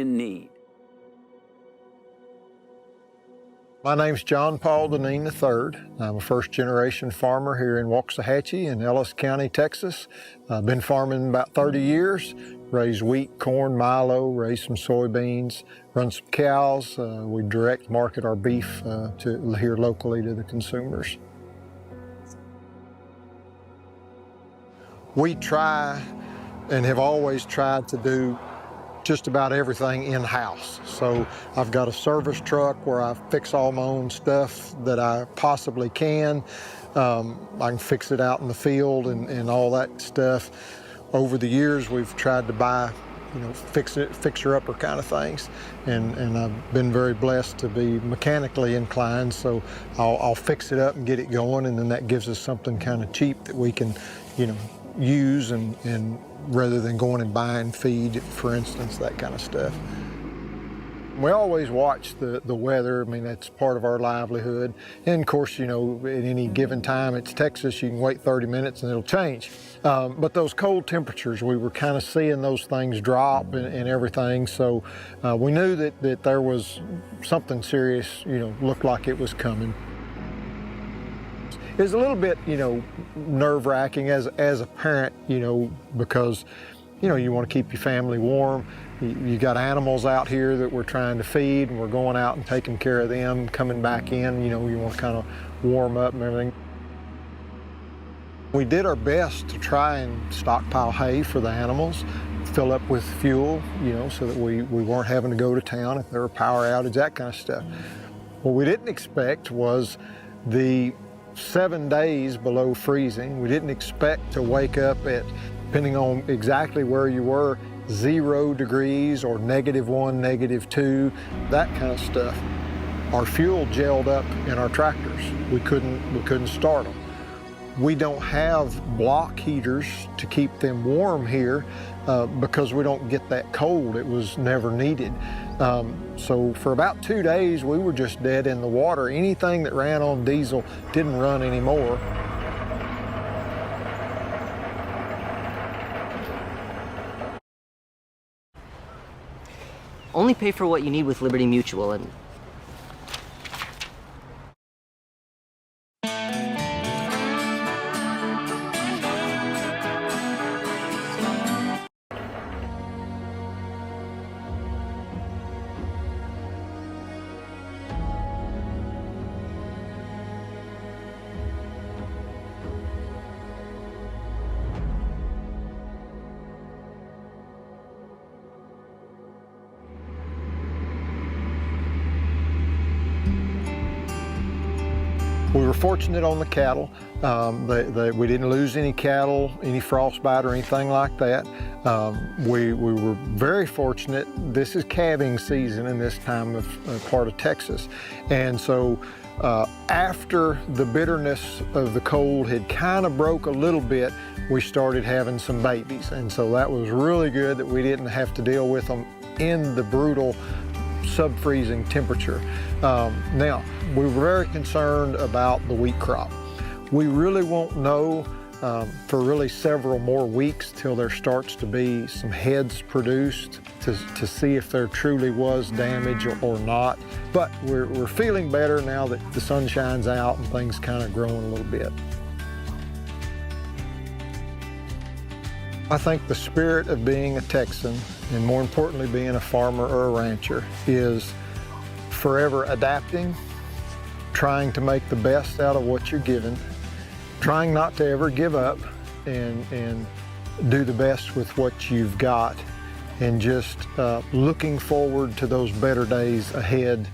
in need. My name's John Paul Deneen III. I'm a first-generation farmer here in Waxahachie in Ellis County, Texas. I've been farming about 30 years, raised wheat, corn, milo, raised some soybeans, run some cows. We direct market our beef here locally to the consumers. We try and have always tried to do just about everything in-house. So I've got a service truck where I fix all my own stuff that I possibly can. I can fix it out in the field and all that stuff. Over the years, we've tried to buy, fixer-upper kind of things. And I've been very blessed to be mechanically inclined, so I'll fix it up and get it going, and then that gives us something kind of cheap that we can, use and rather than going and buying feed, for instance, that kind of stuff. We always watch the weather. I mean, that's part of our livelihood. And of course, at any given time, it's Texas, you can wait 30 minutes and it'll change. But those cold temperatures, we were kind of seeing those things drop and everything. So we knew that there was something serious, looked like it was coming. It was a little bit, nerve-wracking as a parent, because, you want to keep your family warm. You got animals out here that we're trying to feed, and we're going out and taking care of them, coming back in, you want to kind of warm up and everything. We did our best to try and stockpile hay for the animals, fill up with fuel, so that we weren't having to go to town if there were power outage, that kind of stuff. What we didn't expect was the 7 days below freezing. We didn't expect to wake up at, depending on exactly where you were, 0 degrees or -1, -2, that kind of stuff. Our fuel gelled up in our tractors. We couldn't start them. We don't have block heaters to keep them warm here because we don't get that cold. It was never needed. So for about 2 days, we were just dead in the water. Anything that ran on diesel didn't run anymore. Only pay for what you need with Liberty Mutual, and we were fortunate on the cattle. We didn't lose any cattle, any frostbite or anything like that. We were very fortunate. This is calving season in this time of part of Texas. And so after the bitterness of the cold had kind of broke a little bit, we started having some babies. And so that was really good that we didn't have to deal with them in the brutal sub-freezing temperature. Now, we were very concerned about the wheat crop. We really won't know for really several more weeks till there starts to be some heads produced to see if there truly was damage or not. But we're feeling better now that the sun shines out and things kind of growing a little bit. I think the spirit of being a Texan, and more importantly being a farmer or a rancher, is forever adapting, trying to make the best out of what you're given, trying not to ever give up, and do the best with what you've got, and just looking forward to those better days ahead